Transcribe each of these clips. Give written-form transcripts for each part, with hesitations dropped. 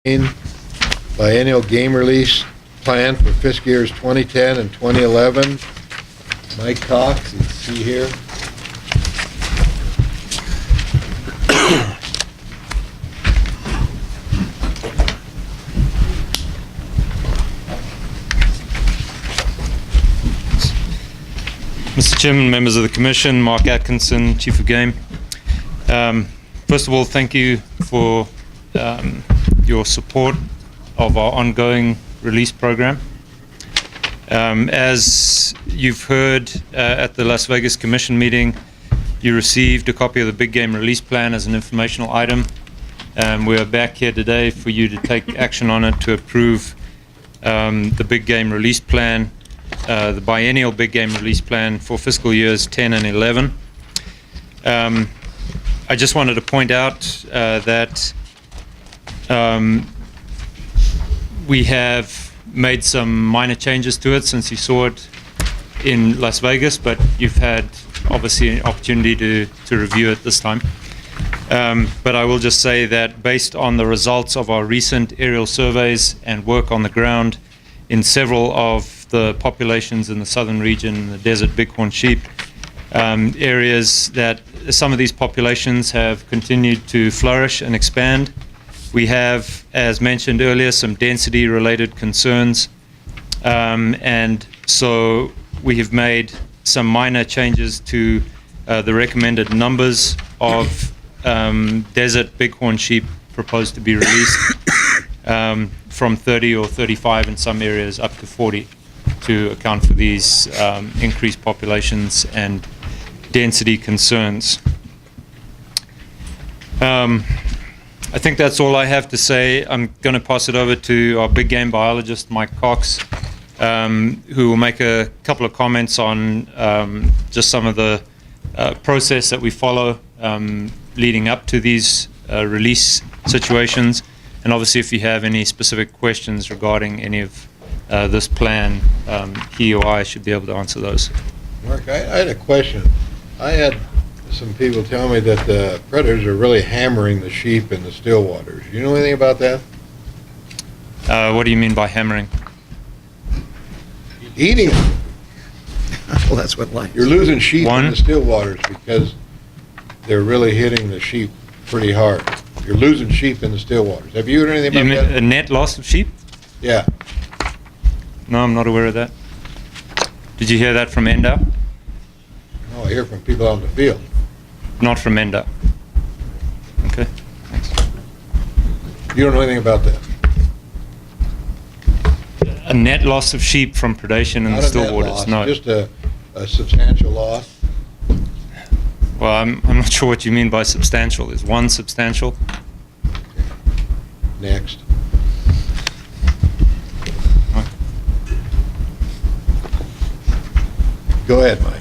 Biennial game release plan for fiscal years 2010 and 2011. Mike Cox, you can see here. Mr. Chairman, members of the Commission, Mark Atkinson, Chief of Game. First of all, thank you for your support of our ongoing release program. As you've heard at the Las Vegas Commission meeting, you received a copy of the Big Game Release Plan as an informational item. We are back here today for you to take action on it to approve the Big Game Release Plan, the Biennial Big Game Release Plan for fiscal years 10 and 11. I just wanted to point out that we have made some minor changes to it since you saw it in Las Vegas, but you've had obviously an opportunity to review it this time. But I will just say that based on the results of our recent aerial surveys and work on the ground in several of the populations in the southern region, the desert bighorn sheep areas, that some of these populations have continued to flourish and expand. We have, as mentioned earlier, some density related concerns, and so we have made some minor changes to the recommended numbers of desert bighorn sheep proposed to be released, from 30 or 35 in some areas up to 40, to account for these increased populations and density concerns. I think that's all I have to say. I'm going to pass it over to our big game biologist, Mike Cox, who will make a couple of comments on just some of the process that we follow leading up to these release situations. And obviously, if you have any specific questions regarding any of this plan, he or I should be able to answer those. Mark, I had a question. I had some people tell me that the predators are really hammering the sheep in the still waters. You know anything about that? What do you mean by hammering? Eating them. Well, that's what life. You're losing sheep in the still waters because they're really hitting the sheep pretty hard. You're losing sheep in the still waters. Have you heard anything about that? A net loss of sheep? Yeah. No, I'm not aware of that. Did you hear that from Endo? No, I hear from people out in the field. Not from Endo. Okay, thanks. You don't know anything about that? A net loss of sheep from predation in the still waters? Loss, no. Just a substantial loss? Well, I'm not sure what you mean by substantial. Is one substantial? Next. Go ahead, Mike.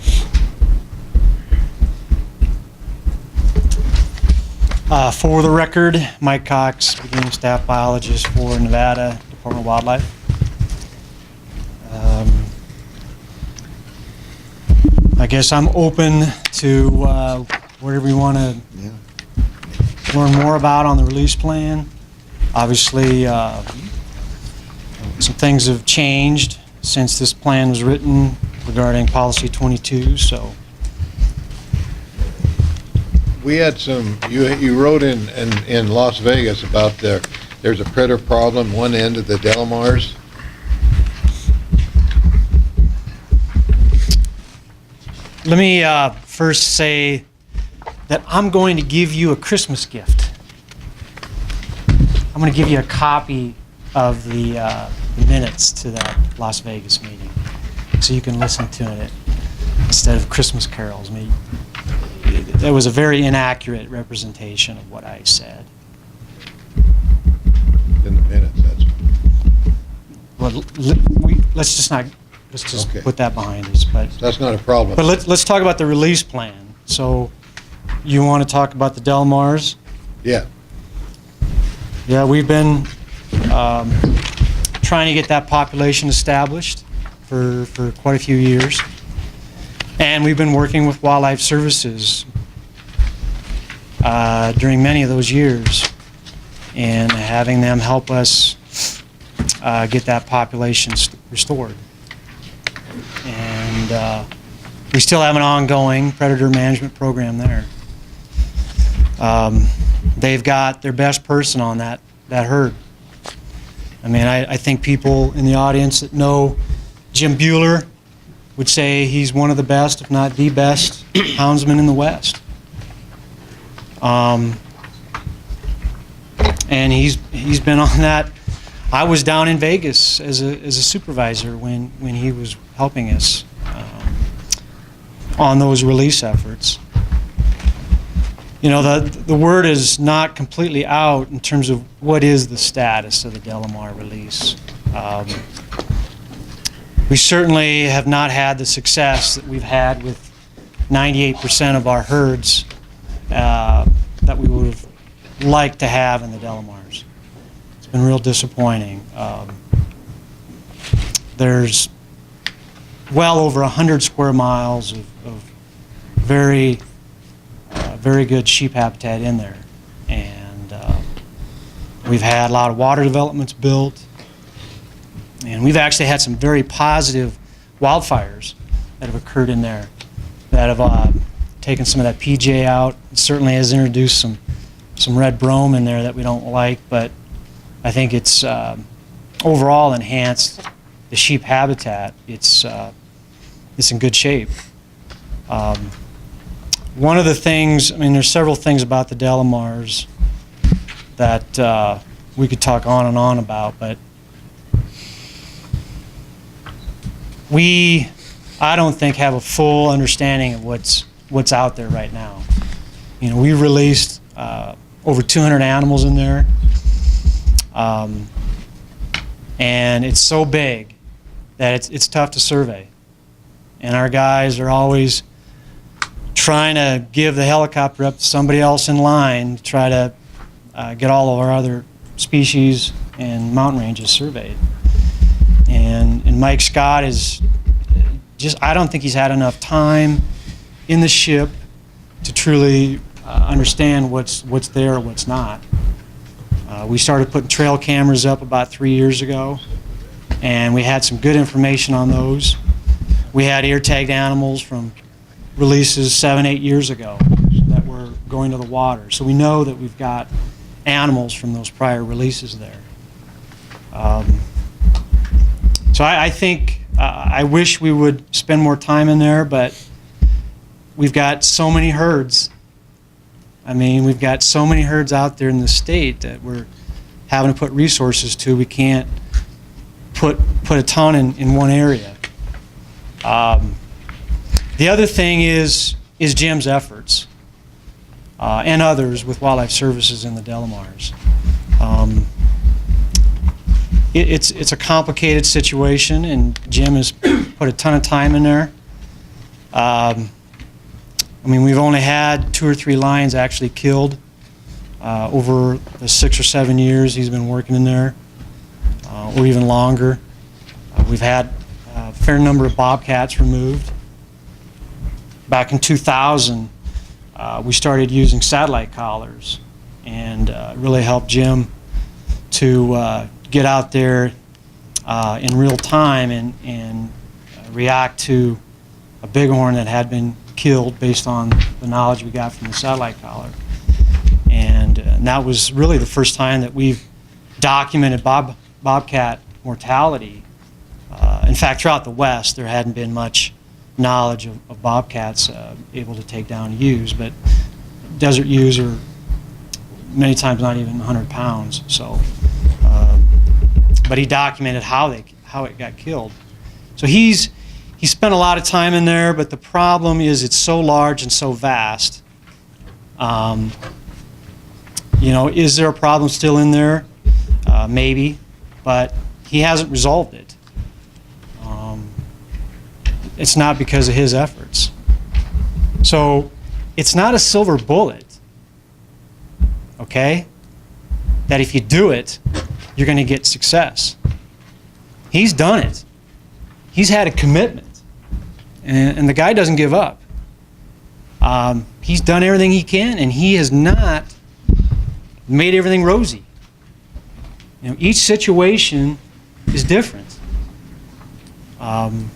For the record, Mike Cox, beginning staff biologist for Nevada Department of Wildlife. I guess I'm open to whatever you want to learn more about on the release plan. Obviously, some things have changed since this plan was written regarding policy 22, so. We had some, you wrote in Las Vegas about there's a predator problem one end of the Del Mars. Let me first say that I'm going to give you a Christmas gift. I'm going to give you a copy of the minutes to that Las Vegas meeting, so you can listen to it instead of Christmas carols. That was a very inaccurate representation of what I said. In the minutes, that's. Well, let's just okay. Put that behind us. But that's not a problem. But let's talk about the release plan. So, you want to talk about the Del Mars? Yeah. Yeah, we've been trying to get that population established for quite a few years. And we've been working with Wildlife Services during many of those years. and having them help us get that population restored. And we still have an ongoing predator management program there. They've got their best person on that herd. I mean, I think people in the audience that know Jim Bueller would say he's one of the best, if not the best, houndsman in the West. And he's been on that. I was down in Vegas as a supervisor when he was helping us on those release efforts. You know, the word is not completely out in terms of what is the status of the Delamar release. We certainly have not had the success that we've had with 98% of our herds that we would have liked to have in the Delamars. It's been real disappointing. There's well over 100 square miles of very good sheep habitat in there, and we've had a lot of water developments built, and we've actually had some very positive wildfires that have occurred in there that have taken some of that PJ out. It certainly has introduced some red brome in there that we don't like, but I think it's overall enhanced the sheep habitat. It's in good shape. One of the things, I mean, there's several things about the Delamars that we could talk on and on about, but I don't think, have a full understanding of what's out there right now. You know, we released over 200 animals in there, and it's so big that it's tough to survey. And our guys are always trying to give the helicopter up to somebody else in line to try to get all of our other species and mountain ranges surveyed. And Mike Scott is just, I don't think he's had enough time in the ship to truly understand what's there or what's not. We started putting trail cameras up about 3 years ago, and we had some good information on those. We had ear-tagged animals from releases 7-8 years ago that were going to the water. So we know that we've got animals from those prior releases there. So I think I wish we would spend more time in there, but we've got so many herds. I mean, we've got so many herds out there in the state that we're having to put resources to. We can't put a ton in one area. The other thing is Jim's efforts and others with Wildlife Services in the Delamars. It's a complicated situation, and Jim has put a ton of time in there. I mean, we've only had 2 or 3 lions actually killed over the 6 or 7 years he's been working in there, or even longer. We've had a fair number of bobcats removed. Back in 2000, we started using satellite collars, and really helped Jim to get out there in real time and react to a bighorn that had been killed based on the knowledge we got from the satellite collar. And that was really the first time that we've documented bobcat mortality. In fact, throughout the West, there hadn't been much knowledge of bobcats able to take down ewes, but desert ewes are many times not even 100 pounds. So, but he documented how it got killed. So he spent a lot of time in there, but the problem is it's so large and so vast. You know, is there a problem still in there? Maybe, but he hasn't resolved it. It's not because of his efforts. So it's not a silver bullet, okay? That if you do it, you're going to get success. He's done it. He's had a commitment, and the guy doesn't give up. He's done everything he can, and he has not made everything rosy. Each situation is different. When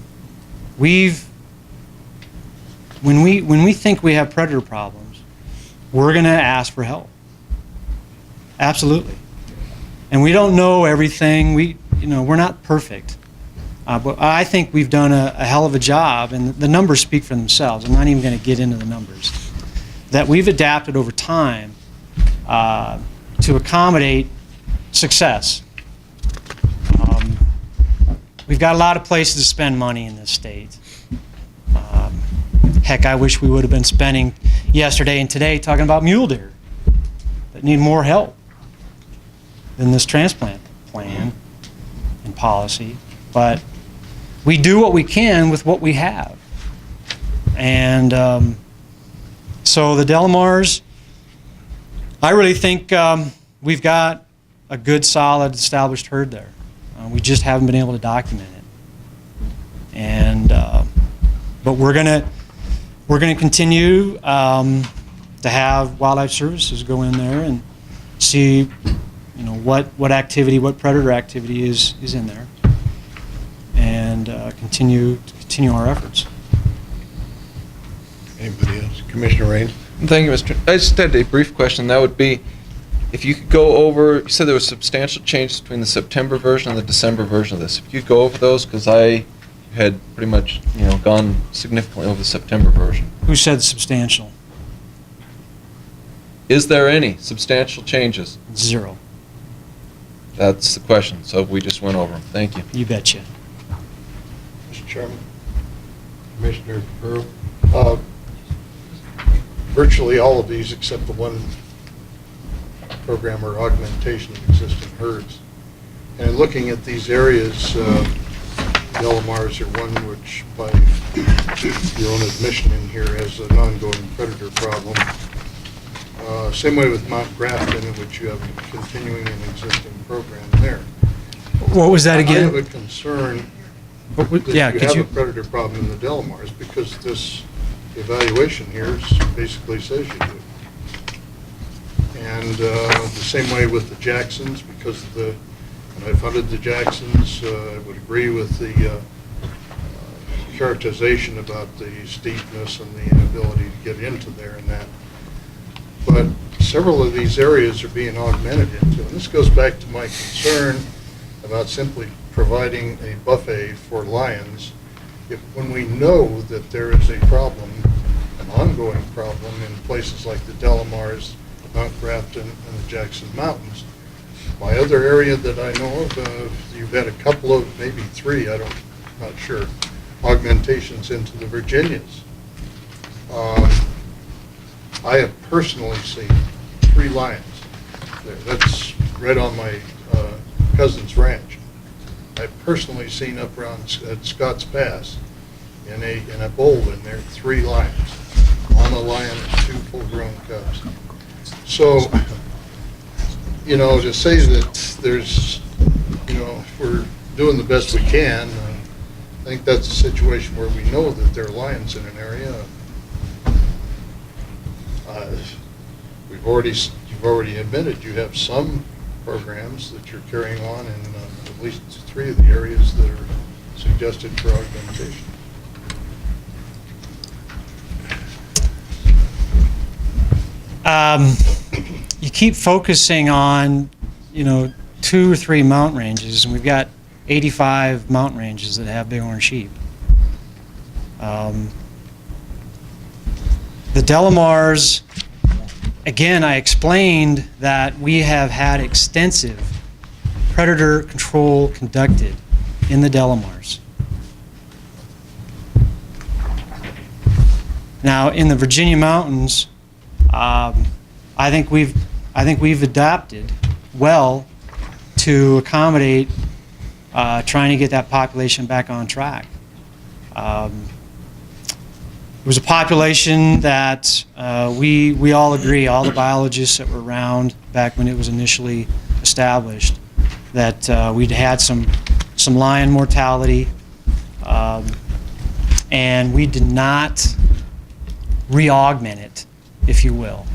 we think we have predator problems, we're going to ask for help. Absolutely. And we don't know everything. We're not perfect. But I think we've done a hell of a job, and the numbers speak for themselves. I'm not even going to get into the numbers. That we've adapted over time to accommodate success. We've got a lot of places to spend money in this state. Heck, I wish we would have been spending yesterday and today talking about mule deer that need more help than this transplant plan and policy. But we do what we can with what we have. And so the Delamars, I really think we've got a good, solid, established herd there. We just haven't been able to document it. And but we're gonna continue to have Wildlife Services go in there and see, what activity, what predator activity is in there, and continue our efforts. Anybody else? Commissioner Raines? Thank you, Mr. I just had a brief question. That would be, if you could go over, you said there was substantial changes between the September version and the December version of this. If you could go over those, because I had pretty much, gone significantly over the September version. Who said substantial? Is there any substantial changes? 0. That's the question. So we just went over them. Thank you. You betcha. Mr. Chairman? Commissioner Pearl? Virtually all of these, except the one program, are augmentation of existing herds. And looking at these areas, Delamars are one which, by your own admission in here, has an ongoing predator problem. Same way with Mount Grafton, in which you have a continuing and existing program there. What was that I again? have a concern that Yeah, you could have you? a predator problem in the Delamars, because this evaluation here basically says you do. And the same way with the Jacksons, because of when I've hunted the Jacksons, I would agree with the characterization about the steepness and the inability to get into there and that. But several of these areas are being augmented into, and this goes back to my concern about simply providing a buffet for lions. When we know that there is a problem, an ongoing problem in places like the Delamars, Mount Grafton, and the Jackson Mountains. My other area that I know of, you've had a couple of, maybe 3, not sure, augmentations into the Virginias. I have personally seen 3 lions there. That's right on my cousin's ranch. I've personally seen up around at Scotts Pass in a bowl in there 3 lions. On a lion and 2 full-grown cubs. So, to say that there's, if we're doing the best we can, I think that's a situation where we know that there are lions in an area. You've already admitted you have some programs that you're carrying on in at least 3 of the areas that are suggested for augmentation. You keep focusing on, 2 or 3 mountain ranges, and we've got 85 mountain ranges that have bighorn sheep. The Delamars, again, I explained that we have had extensive predator control conducted in the Delamars. Now, in the Virginia mountains, I think we've adapted well to accommodate trying to get that population back on track. It was a population that we all agree, all the biologists that were around back when it was initially established, that we'd had some lion mortality, and we did not re-augment it, if you will.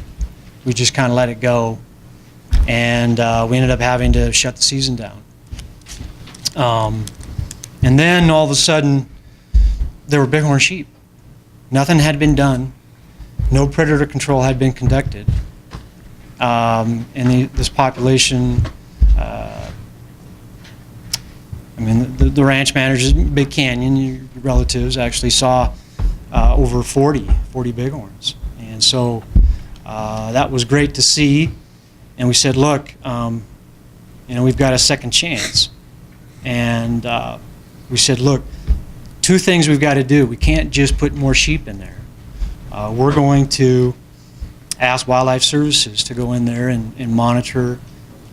We just kind of let it go and we ended up having to shut the season down. And then all of a sudden, there were bighorn sheep. Nothing had been done. No predator control had been conducted. And this population, the ranch managers, Big Canyon, your relatives, actually saw over 40 bighorns. And so that was great to see. And we said, look, we've got a second chance. And we said, look, two things we've got to do. We can't just put more sheep in there. We're going to ask Wildlife Services to go in there and monitor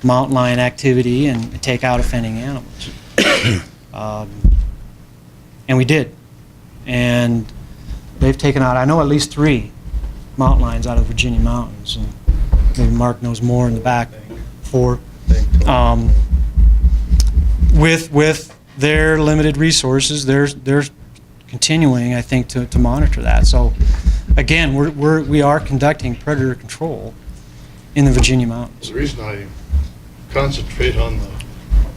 mountain lion activity and take out offending animals. And we did. And they've taken out, I know, at least 3 mountain lions out of the Virginia mountains. And maybe Mark knows more in the back. 4. With their limited resources, they're continuing, I think, to monitor that. So, again, we are conducting predator control in the Virginia mountains. The reason I concentrate on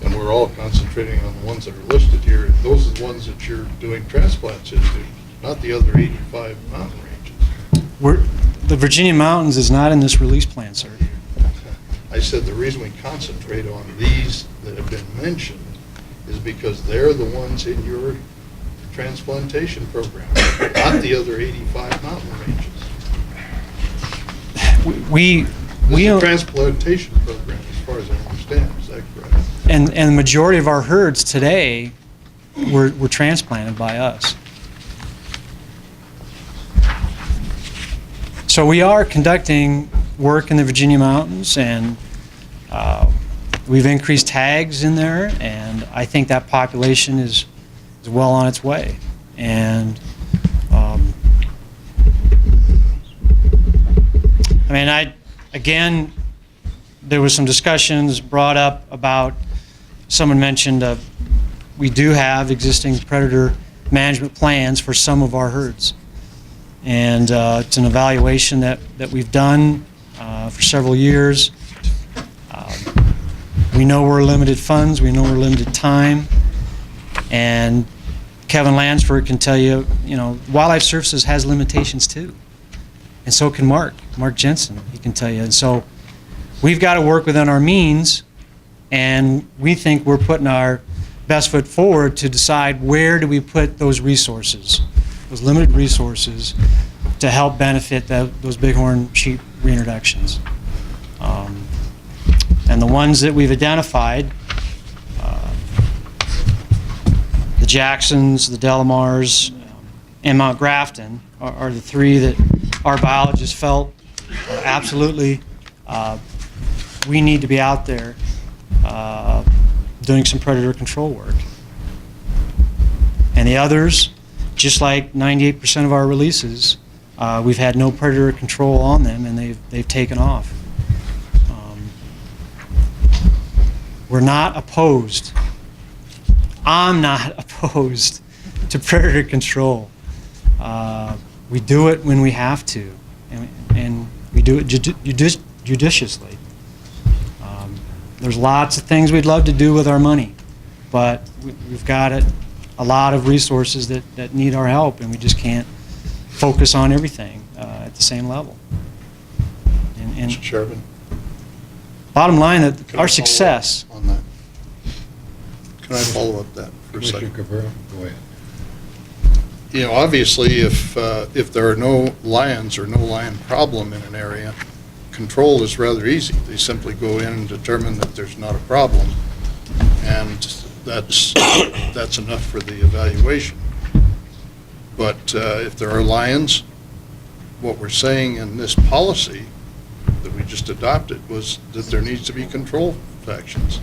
and we're all concentrating on the ones that are listed here, those are the ones that you're doing transplants into, not the other 85 mountain ranges. The Virginia mountains is not in this release plan, sir. I said the reason we concentrate on these that have been mentioned is because they're the ones in your transplantation program, not the other 85 mountain ranges. This is a transplantation program, as far as I understand. Is that correct? And the majority of our herds today were transplanted by us. So we are conducting work in the Virginia mountains, and we've increased tags in there, and I think that population is well on its way. And again, there was some discussions brought up about, someone mentioned we do have existing predator management plans for some of our herds. And it's an evaluation that we've done for several years. We know we're limited funds, we know we're limited time, and Kevin Lansford can tell you, Wildlife Services has limitations too. And so can Mark Jensen, he can tell you. And so we've got to work within our means, and we think we're putting our best foot forward to decide where do we put those resources, those limited resources, to help benefit those bighorn sheep reintroductions. And the ones that we've identified, the Jacksons, the Delamars, and Mount Grafton are the 3 that our biologists felt absolutely we need to be out there doing some predator control work. And the others, just like 98% of our releases, we've had no predator control on them, and they've taken off. We're not opposed. I'm not opposed to predator control. We do it when we have to, and we do it judiciously. There's lots of things we'd love to do with our money, but we've got a lot of resources that need our help, and we just can't focus on everything at the same level. And Mr. Chairman? bottom line, that Can I our follow success. up on that? Can I follow up that for a Commissioner second? Cabrera, go ahead. Obviously, if there are no lions or no lion problem in an area, control is rather easy. They simply go in and determine that there's not a problem, and that's enough for the evaluation. But if there are lions, what we're saying in this policy that we just adopted was that there needs to be control actions.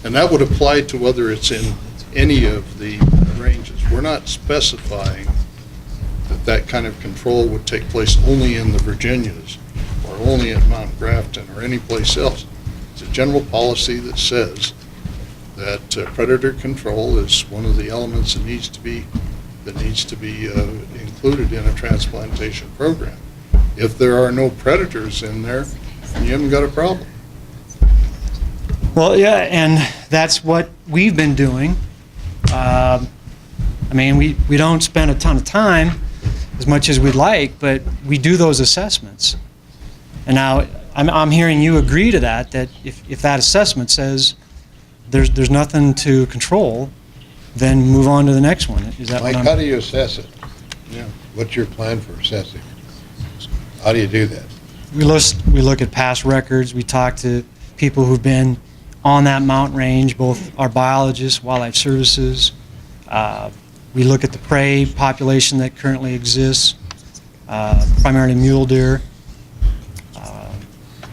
And that would apply to whether it's in any of the ranges. We're not specifying that kind of control would take place only in the Virginias or only at Mount Grafton or any place else. It's a general policy that says that predator control is one of the elements that needs to be included in a transplantation program. If there are no predators in there, you haven't got a problem. Well, yeah, and that's what we've been doing. I mean, we don't spend a ton of time as much as we'd like, but we do those assessments. And now I'm hearing you agree to that if that assessment says there's nothing to control, then move on to the next one. Is that Mike, what how I'm... do you assess it? Yeah. What's your plan for assessing? How do you do that? We look at past records. We talk to people who've been on that mountain range, both our biologists, wildlife services. We look at the prey population that currently exists, primarily mule deer.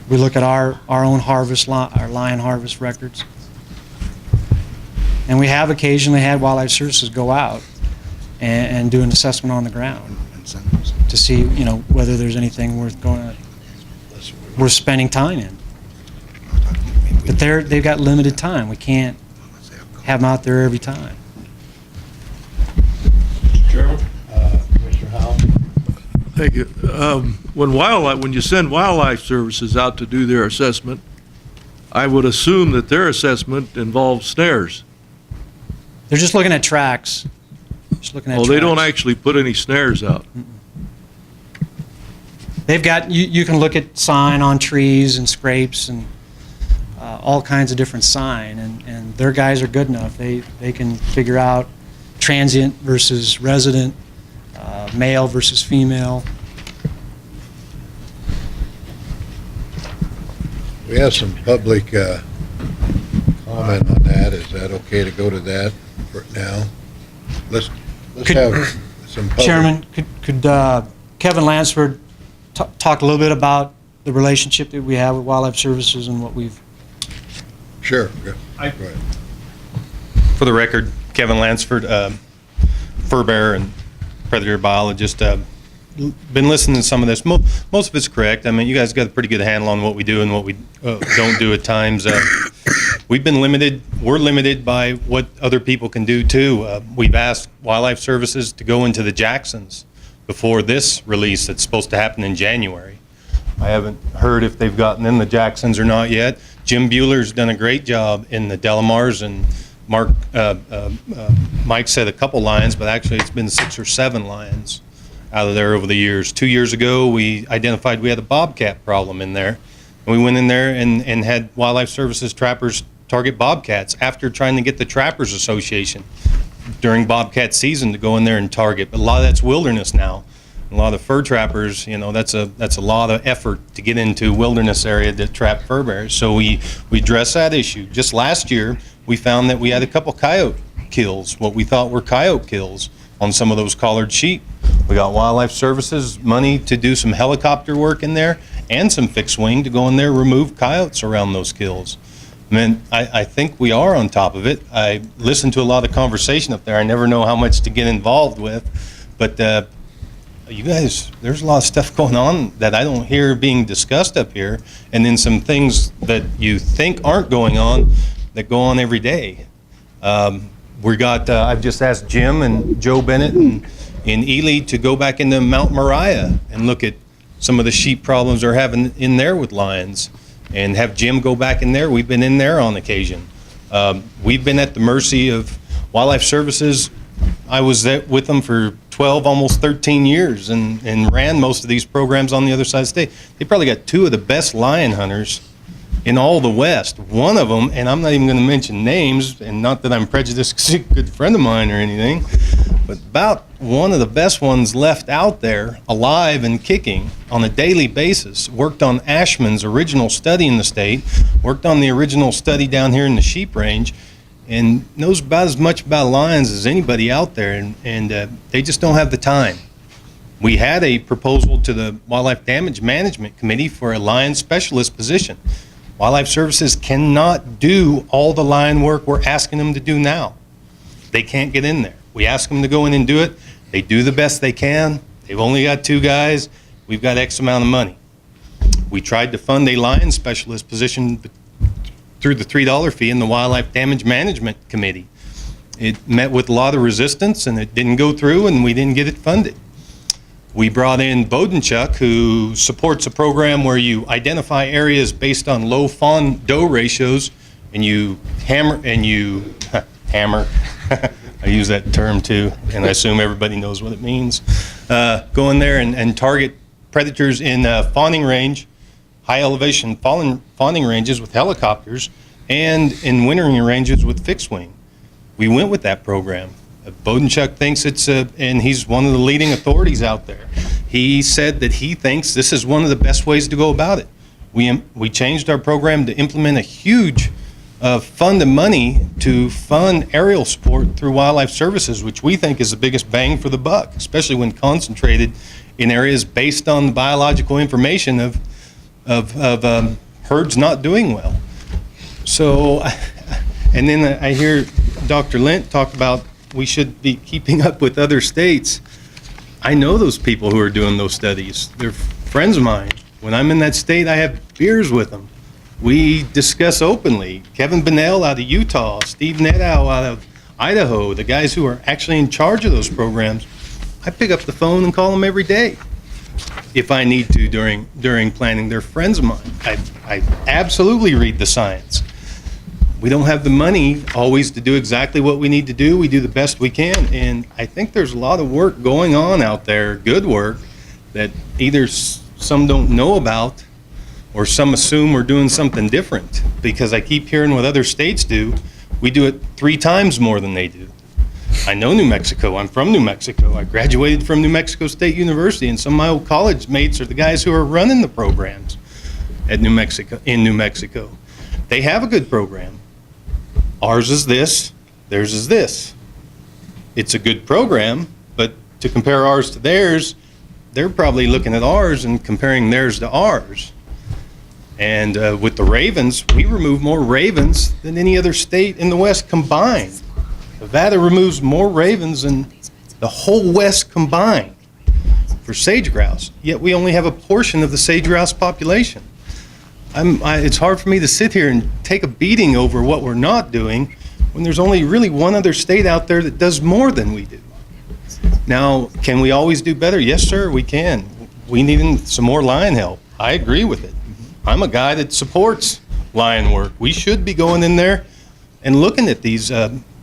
We look at our own harvest, our lion harvest records. And we have occasionally had wildlife services go out and do an assessment on the ground to see, whether there's anything worth spending time in. But they've got limited time. We can't have them out there every time. Mr. Howell? Thank you. When you send wildlife services out to do their assessment, I would assume that their assessment involves snares. They're just looking at tracks. Just looking at Well, they don't tracks. actually put any snares out. They've got, you can look at sign on trees and scrapes and all kinds of different sign, and their guys are good enough. They can figure out transient versus resident, male versus female. We have some public comment on that. Is that okay to go to that for now? Let's Could- have some public. Chairman, could Kevin Lansford talk a little bit about the relationship that we have with Wildlife Services and what we've... Sure. Go I- ahead. For the record, Kevin Lansford, fur bearer and predator biologist. Been listening to some of this. Most of it's correct. I mean, you guys got a pretty good handle on what we do and what we don't do at times. We've been limited. We're limited by what other people can do too. We've asked Wildlife Services to go into the Jacksons before this release that's supposed to happen in January. I haven't heard if they've gotten in the Jacksons or not yet. Jim Bueller's done a great job in the Delamars, and Mike said a couple lions, but actually it's been 6 or 7 lions out of there over the years. 2 years ago, we identified we had a bobcat problem in there. And we went in there and had Wildlife Services trappers target bobcats after trying to get the Trappers Association during bobcat season to go in there and target. But a lot of that's wilderness now. A lot of fur trappers, that's a lot of effort to get into wilderness area to trap fur bears. So we addressed that issue. Just last year, we found that we had a couple coyote kills, what we thought were coyote kills on some of those collared sheep. We got Wildlife Services money to do some helicopter work in there and some fixed wing to go in there, remove coyotes around those kills. I mean, I think we are on top of it. I listen to a lot of conversation up there. I never know how much to get involved with, but you guys, there's a lot of stuff going on that I don't hear being discussed up here, and then some things that you think aren't going on that go on every day. I've just asked Jim and Joe Bennett and Ely to go back into Mount Moriah and look at some of the sheep problems they're having in there with lions, and have Jim go back in there. We've been in there on occasion. We've been at the mercy of Wildlife Services. I was there with them for 12, almost 13 years and ran most of these programs on the other side of the state. They probably got 2 of the best lion hunters in all the West. One of them, and I'm not even going to mention names, and not that I'm prejudiced because he's a good friend of mine or anything, but about one of the best ones left out there, alive and kicking on a daily basis, worked on Ashman's original study in the state, worked on the original study down here in the sheep range, and knows about as much about lions as anybody out there, and they just don't have the time. We had a proposal to the Wildlife Damage Management Committee for a lion specialist position. Wildlife Services cannot do all the lion work we're asking them to do now. They can't get in there. We ask them to go in and do it. They do the best they can. They've only got 2 guys. We've got X amount of money. We tried to fund a lion specialist position through the $3 fee in the Wildlife Damage Management Committee. It met with a lot of resistance, and it didn't go through, and we didn't get it funded. We brought in Bodenchuk, who supports a program where you identify areas based on low fawn doe ratios, and you hammer. I use that term too, and I assume everybody knows what it means. Go in there and target predators in fawning range, high elevation fawning ranges with helicopters, and in wintering ranges with fixed wing. We went with that program. Bodenchuk thinks and he's one of the leading authorities out there. He said that he thinks this is one of the best ways to go about it. We changed our program to implement a huge fund of money to fund aerial support through wildlife services, which we think is the biggest bang for the buck, especially when concentrated in areas based on the biological information of herds not doing well. So, and then I hear Dr. Lent talk about we should be keeping up with other states. I know those people who are doing those studies. They're friends of mine. When I'm in that state, I have beers with them. We discuss openly. Kevin Biennial out of Utah, Steve Nedow out of Idaho, the guys who are actually in charge of those programs. I pick up the phone and call them every day if I need to during planning. They're friends of mine. I absolutely read the science. We don't have the money always to do exactly what we need to do. We do the best we can, and I think there's a lot of work going on out there, good work, that either some don't know about or some assume we're doing something different, because I keep hearing what other states do. We do it 3 times more than they do. I know New Mexico. I'm from New Mexico. I graduated from New Mexico State University, and some of my old college mates are the guys who are running the programs at New Mexico. They have a good program. Ours is this, theirs is this. It's a good program, but to compare ours to theirs, they're probably looking at ours and comparing theirs to ours. And with the ravens, we remove more ravens than any other state in the West combined. Nevada removes more ravens than the whole West combined for sage grouse, yet we only have a portion of the sage grouse population. It's hard for me to sit here and take a beating over what we're not doing when there's only really one other state out there that does more than we do. Now, can we always do better? Yes, sir, we can. We need some more lion help. I agree with it. I'm a guy that supports lion work. We should be going in there and looking at these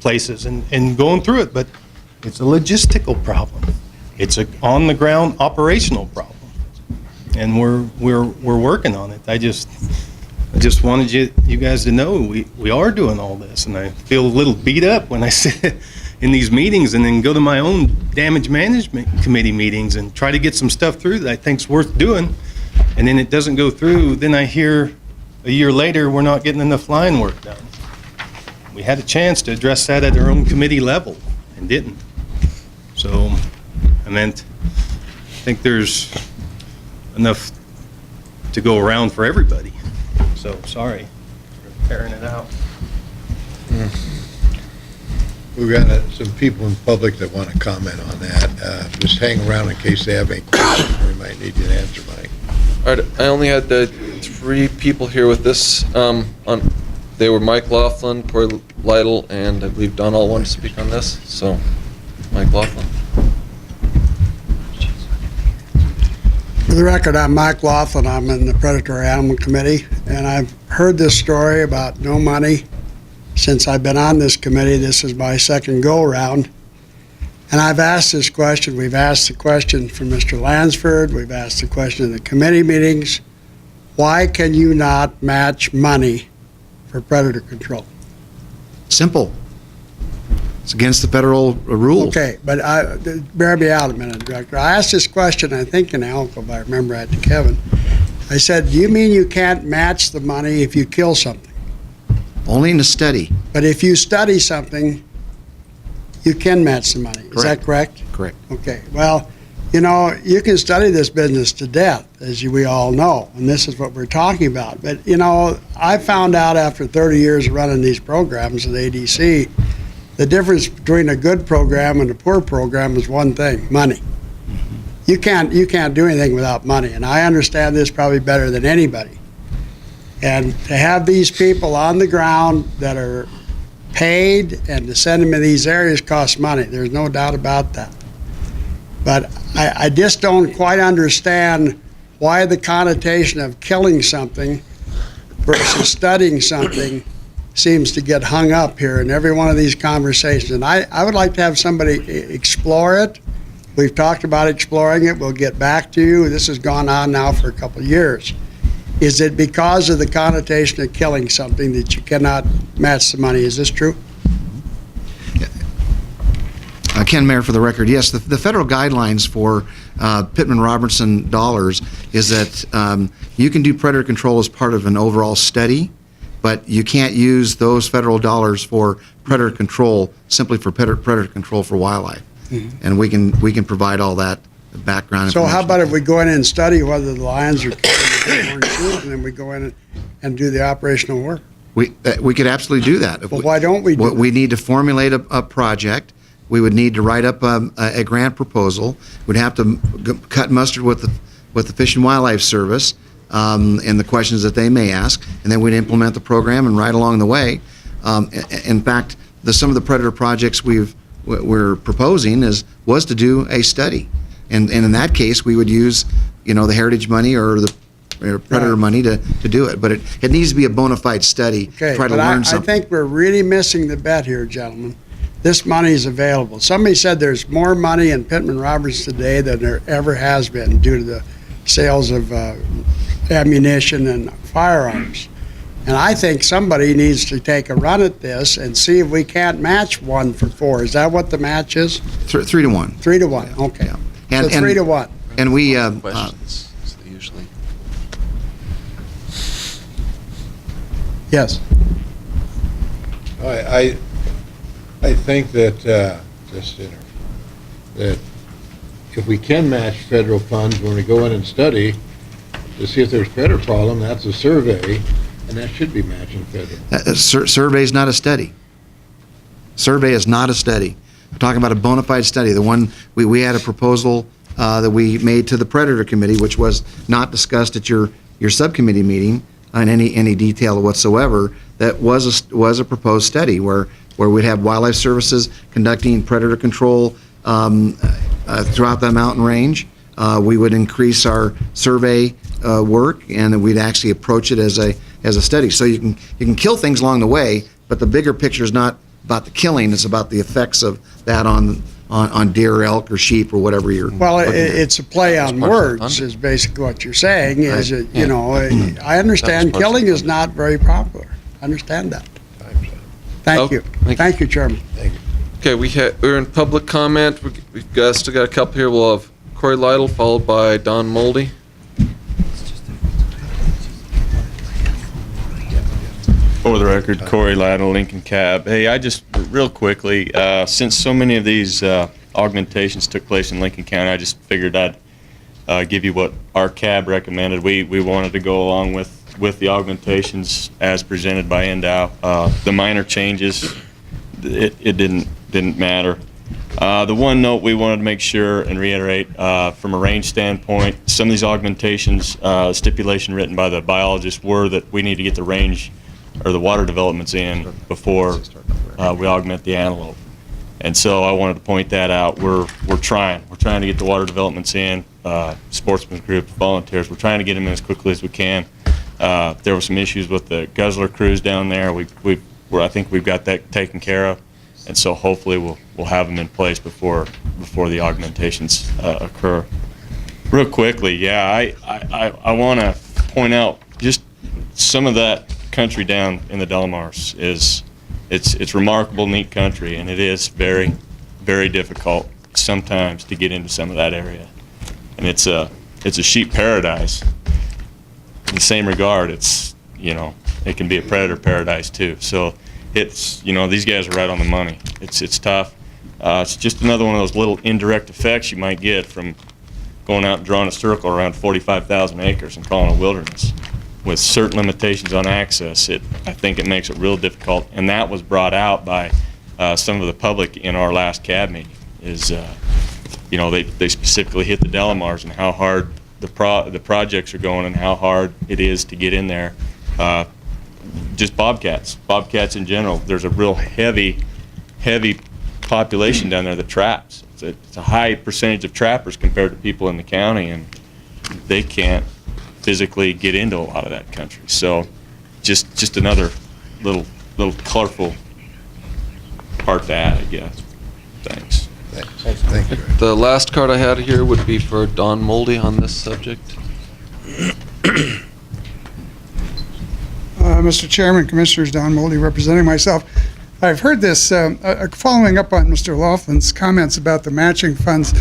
places and going through it, but it's a logistical problem. It's an on-the-ground operational problem. And we're working on it. I just wanted you guys to know we are doing all this, and I feel a little beat up when I sit in these meetings and then go to my own damage management committee meetings and try to get some stuff through that I think's worth doing, and then it doesn't go through. Then I hear a year later we're not getting enough line work done. We had a chance to address that at our own committee level and didn't. So I think there's enough to go around for everybody. So sorry for tearing it out. We've got some people in public that want to comment on that. Just hang around in case they have any questions. We might need you to answer, Mike. All right, I only had 3 people here with this. They were Mike Laughlin, Corey Lytle, and I believe Don all wanted to speak on this. So, Mike Laughlin. For the record, I'm Mike Laughlin. I'm in the Predatory Animal Committee, and I've heard this story about no money since I've been on this committee. This is my second go-around, and I've asked this question. We've asked the question from Mr. Lansford. We've asked the question in the committee meetings. Why can you not match money for predator control? Simple. It's against the federal rules. Okay, but bear me out a minute, Director. I asked this question, I think in Alco, if I remember right, to Kevin. I said, do you mean you can't match the money if you kill something? Only in a study. But if you study something, you can match the money. Is that correct? Correct. Okay, well, you know, you can study this business to death, as we all know, and this is what we're talking about. But, you know, I found out after 30 years of running these programs at ADC, the difference between a good program and a poor program is one thing: money. You can't do anything without money, and I understand this probably better than anybody. And to have these people on the ground that are paid and to send them in these areas costs money. There's no doubt about that. But I just don't quite understand why the connotation of killing something versus studying something seems to get hung up here in every one of these conversations. And I would like to have somebody explore it. We've talked about exploring it. We'll get back to you. This has gone on now for a couple of years. Is it because of the connotation of killing something that you cannot match the money? Is this true? Ken Mayer, for the record, yes, the federal guidelines for Pittman-Robertson dollars is that you can do predator control as part of an overall study, but you can't use those federal dollars for predator control simply for predator control for wildlife. Mm-hmm. And we can provide all that background So information. how about if we go in and study whether the lions are killing the sheep, and then we go in and do the operational work? We could absolutely do that. Well, why don't we do that? We need to formulate a project. We would need to write up a grant proposal. We'd have to cut mustard with the Fish and Wildlife Service and the questions that they may ask, and then we'd implement the program and right along the way. In fact, some of the predator projects we're proposing was to do a study, and in that case we would use the heritage money or the predator money to do it. But it needs to be a bona fide study. Okay, try to but learn I something. think we're really missing the bet here, gentlemen. This money is available. Somebody said there's more money in Pittman-Roberts today than there ever has been due to the sales of ammunition and firearms. And I think somebody needs to take a run at this and see if we can't match 1 for 4. Is that what the match is? 3 to 1. 3 to 1, okay. And- So 3 to 1. And we Questions, so they usually. Yes. I think that, that if we can match federal funds when we go in and study to see if there's predator problem, that's a survey, and that should be matching federal. survey is not a study. Survey is not a study. We're talking about a bona fide study. The one we had a proposal that we made to the Predator Committee, which was not discussed at your subcommittee meeting in any detail whatsoever. That was a proposed study where we'd have wildlife services conducting predator control throughout the mountain range. We would increase our survey work, and we'd actually approach it as a study. So you can kill things along the way, but the bigger picture is not about the killing; it's about the effects of that on deer, elk, or sheep, or whatever you're. Well, looking at. it's a play on part of the words, funding. is basically what you're saying, is Right. that, I understand That was part of killing the is not very popular. I understand that. Thank Oh, you. thank you. Thank you, Chairman. Okay, we're in public comment. We've still got a couple here. We'll have Corey Lytle followed by Don Moldy. For the record, Corey Lytle, Lincoln Cab. Hey, I just, real quickly, since so many of these augmentations took place in Lincoln County, I just figured I'd give you what our cab recommended. We wanted to go along with the augmentations as presented by NDOW. The minor changes, it didn't matter. The one note we wanted to make sure and reiterate, from a range standpoint, some of these augmentations, stipulation written by the biologist were that we need to get the range or the water developments in before we augment the antelope. And so I wanted to point that out. We're trying to get the water developments in, sportsman groups, volunteers. We're trying to get them in as quickly as we can. There were some issues with the guzzler crews down there. I think we've got that taken care of, and so hopefully we'll have them in place before the augmentations occur. Real quickly, yeah, I want to point out just some of that country down in the Delamars it's remarkable, neat country, and it is very, very difficult sometimes to get into some of that area. And it's a sheep paradise. In the same regard, it can be a predator paradise too. So it's, these guys are right on the money. It's tough. It's just another one of those little indirect effects you might get from going out and drawing a circle around 45,000 acres and calling it a wilderness. With certain limitations on access, I think it makes it real difficult, and that was brought out by some of the public in our last CAB meeting. They specifically hit the Delamars and how hard the projects are going and how hard it is to get in there. Just bobcats in general. There's a real heavy population down there that traps. it's a high percentage of trappers compared to people in the county, and they can't physically get into a lot of that country. So just another little colorful part to add, I guess. Thanks. Thank you. The last card I had here would be for Don Moldy on this subject. Mr. Chairman, Commissioners, Don Moldy representing myself. I've heard this, following up on Mr. Laughlin's comments about the matching funds.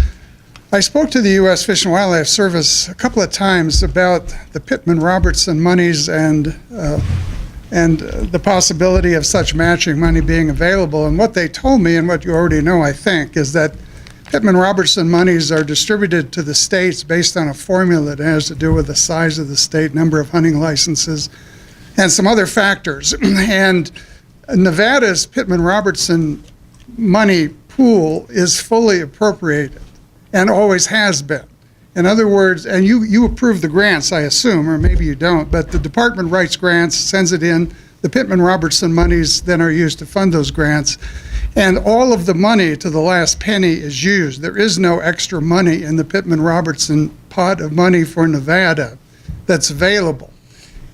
I spoke to the U.S. Fish and Wildlife Service a couple of times about the Pittman-Robertson monies and the possibility of such matching money being available. And what they told me, and what you already know, I think, is that Pittman-Robertson monies are distributed to the states based on a formula that has to do with the size of the state, number of hunting licenses, and some other factors. And Nevada's Pittman-Robertson money pool is fully appropriated and always has been. In other words, and you approve the grants, I assume, or maybe you don't, but the department writes grants, sends it in, the Pittman-Robertson monies then are used to fund those grants, and all of the money to the last penny is used. There is no extra money in the Pittman-Robertson pot of money for Nevada that's available.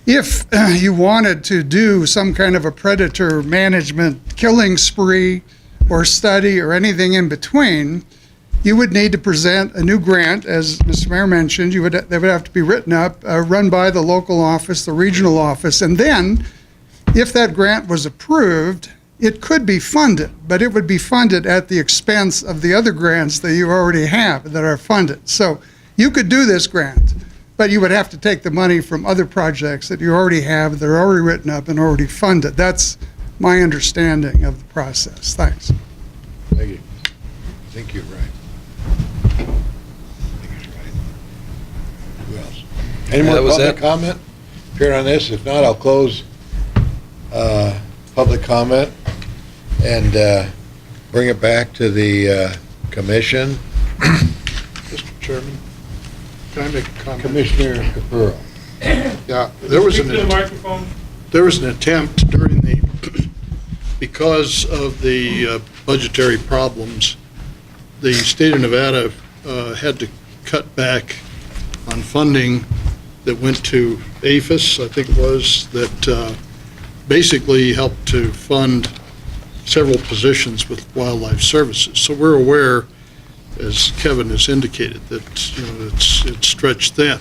If you wanted to do some kind of a predator management killing spree or study or anything in between, you would need to present a new grant, as Mr. Mayor mentioned. They would have to be written up, run by the local office, the regional office, and then, if that grant was approved, it could be funded, but it would be funded at the expense of the other grants that you already have that are funded. So you could do this grant, but you would have to take the money from other projects that you already have, that are already written up and already funded. That's my understanding of the process. Thanks. Thank you. I think you're right. I think he's right. Who else? Any That more was public it. comment here on this? If not, I'll close public comment and bring it back to the commission. Mr. Chairman, can I make a comment? Commissioner Capurro. Yeah, there was an attempt during because of the budgetary problems, the state of Nevada had to cut back on funding that went to APHIS, I think it was, that basically helped to fund several positions with wildlife services. So we're aware, as Kevin has indicated, that it's stretched thin.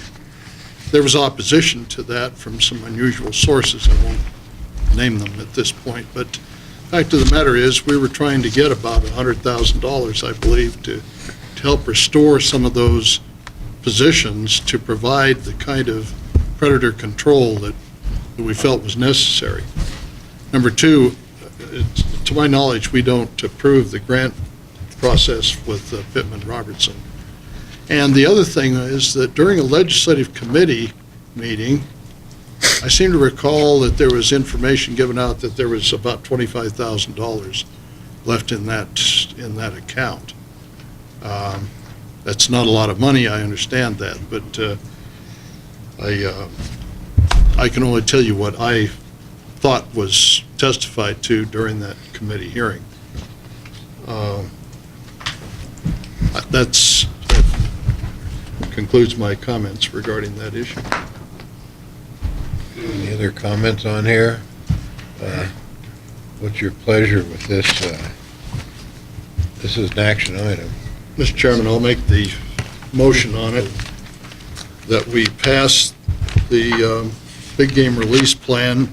There was opposition to that from some unusual sources. I won't name them at this point, but the fact of the matter is we were trying to get about $100,000, I believe, to help restore some of those positions to provide the kind of predator control that we felt was necessary. Number two, to my knowledge, we don't approve the grant process with Pittman-Robertson. And the other thing is that during a legislative committee meeting, I seem to recall that there was information given out that there was about $25,000 left in that account. That's not a lot of money, I understand that, but I can only tell you what I thought was testified to during that committee hearing. That concludes my comments regarding that issue. Any other comments on here? What's your pleasure with this? This is an action item. Mr. Chairman, I'll make the motion on it that we pass the big game release plan,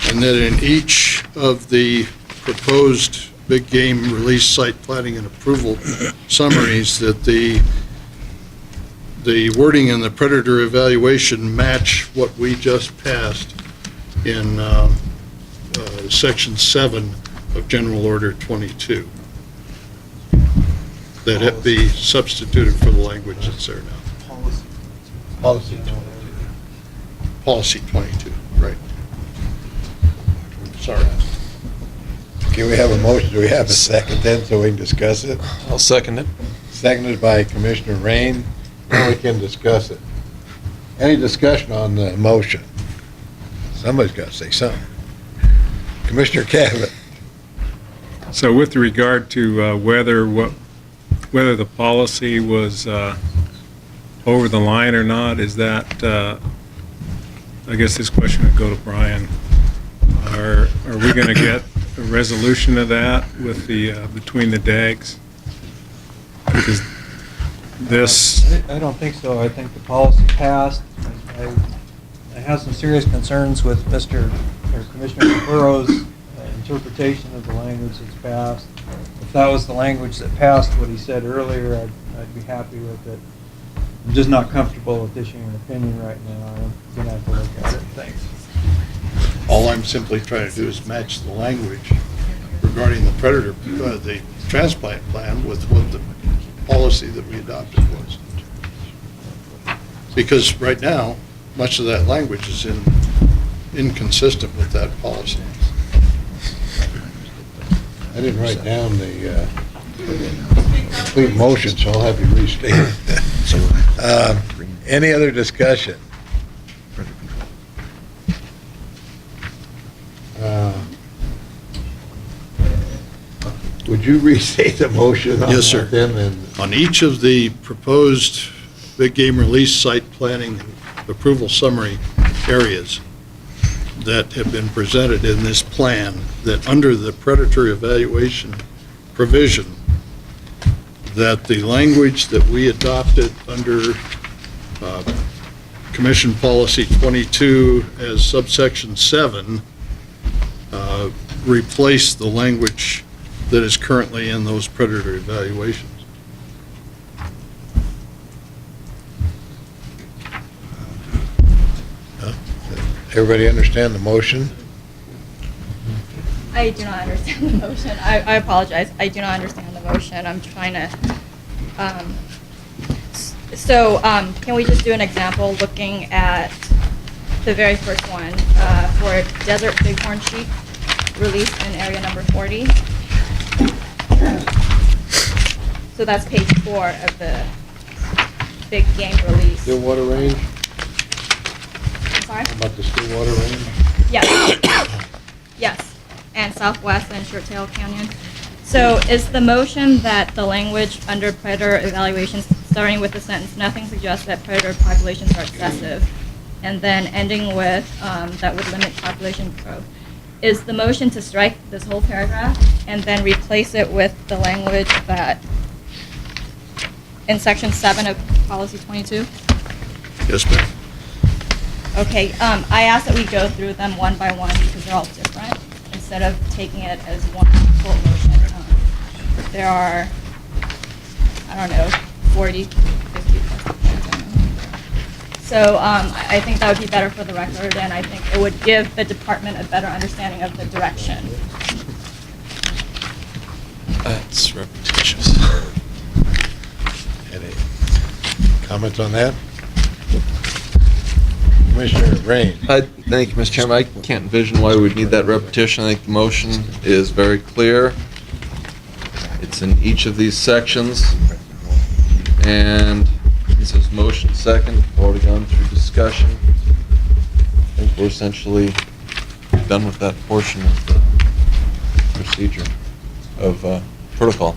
and that in each of the proposed big game release site planning and approval summaries, that the wording in the predator evaluation match what we just passed in Section 7 of General Order 22. That it be substituted for the language that's there now. Policy 22. Policy 22, right. Sorry. Can we have a motion? Do we have a second then so we can discuss it? I'll second it. Seconded by Commissioner Rain. Now we can discuss it. Any discussion on the motion? Somebody's got to say something. Commissioner Cabot. So with regard to whether what whether the policy was over the line or not, is that, I guess this question would go to Brian. Are we going to get a resolution of that with the, between the DAGs? Because this, I don't think so. I think the policy passed. I have some serious concerns with Commissioner Burrow's interpretation of the language that's passed. If that was the language that passed what he said earlier, I'd be happy with it. I'm just not comfortable with issuing an opinion right now. I'm going to have to look at it. Thanks. All I'm simply trying to do is match the language regarding the predator, the transplant plan with what the policy that we adopted was. Because right now, much of that language is inconsistent with that policy. I didn't write down the complete motion, so I'll have you restate it. Any other discussion? Would you restate the motion on Yes, sir. that then? On each of the proposed big game release site planning and approval summary areas that have been presented in this plan, that under the predatory evaluation provision, that the language that we adopted under Commission Policy 22 as subsection 7 replace the language that is currently in those predator evaluations. Everybody understand the motion? I do not understand the motion. I apologize. I do not understand the motion. I'm trying to, can we just do an example looking at the very first one for desert bighorn sheep released in area number 40? So that's page 4 of the big game release. Stillwater range? I'm sorry? How about the Stillwater range? Yes. Yes. And Southwest and Short-Tail Canyon. So is the motion that the language under predator evaluations, starting with the sentence, nothing suggests that predator populations are excessive, and then ending with that would limit population growth, is the motion to strike this whole paragraph and then replace it with the language that in section 7 of policy 22? Yes, ma'am. Okay, I asked that we go through them one by one because they're all different, instead of taking it as one full motion. There are, I don't know, 40, 50 plus. So I think that would be better for the record, and I think it would give the department a better understanding of the direction. That's repetitious. Any comments on that? Commissioner Rain. Thank you, Mr. Chairman. I can't envision why we'd need that repetition. I think the motion is very clear. It's in each of these sections. And this is motion second. We've already gone through discussion. I think we're essentially done with that portion of the procedure of protocol.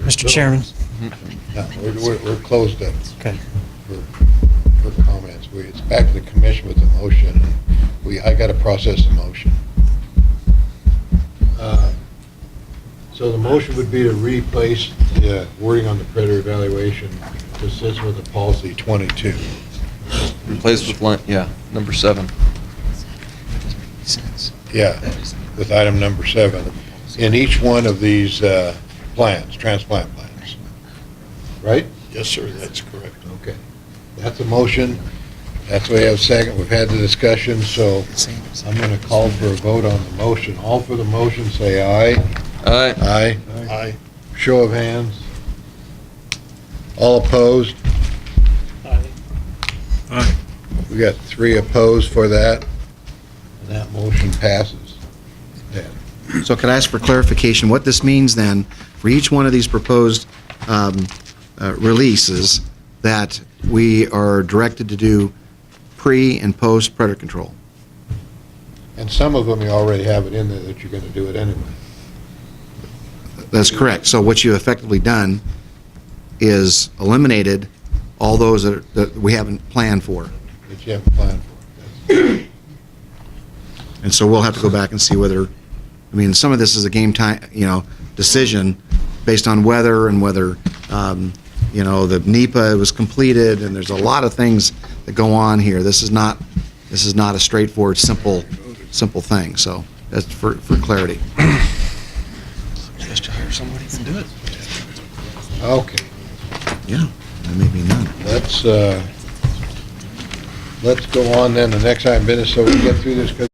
Mr. Chairman. No, we're closed up Okay. for comments. It's back to the commission with the motion. I got to process the motion. So the motion would be to replace the wording on the predator evaluation consistent with the policy 22. Replaced with line, yeah, number 7. Yeah, with item number 7. In each one of these plans, transplant plans. Right? Yes, sir, that's correct. Okay. That's a motion. That's why we have a second. We've had the discussion, so I'm going to call for a vote on the motion. All for the motion, say aye. Aye. Aye. Aye. Show of hands. All opposed? Aye. We got 3 opposed for that, and that motion passes. Yeah. So could I ask for clarification, what this means then, for each one of these proposed releases, that we are directed to do pre and post predator control? And some of them, you already have it in there that you're going to do it anyway. That's correct. So what you effectively done is eliminated all those that we haven't planned for. That you haven't planned for. And so we'll have to go back and see whether, I mean, some of this is a game time, decision based on weather and whether, the NEPA was completed, and there's a lot of things that go on here. This is not a straightforward, simple thing. So that's for clarity. Just to hire somebody who can do it. Okay. Yeah, that may be none. Let's go on then, the next item of business, so we get through this, 'cause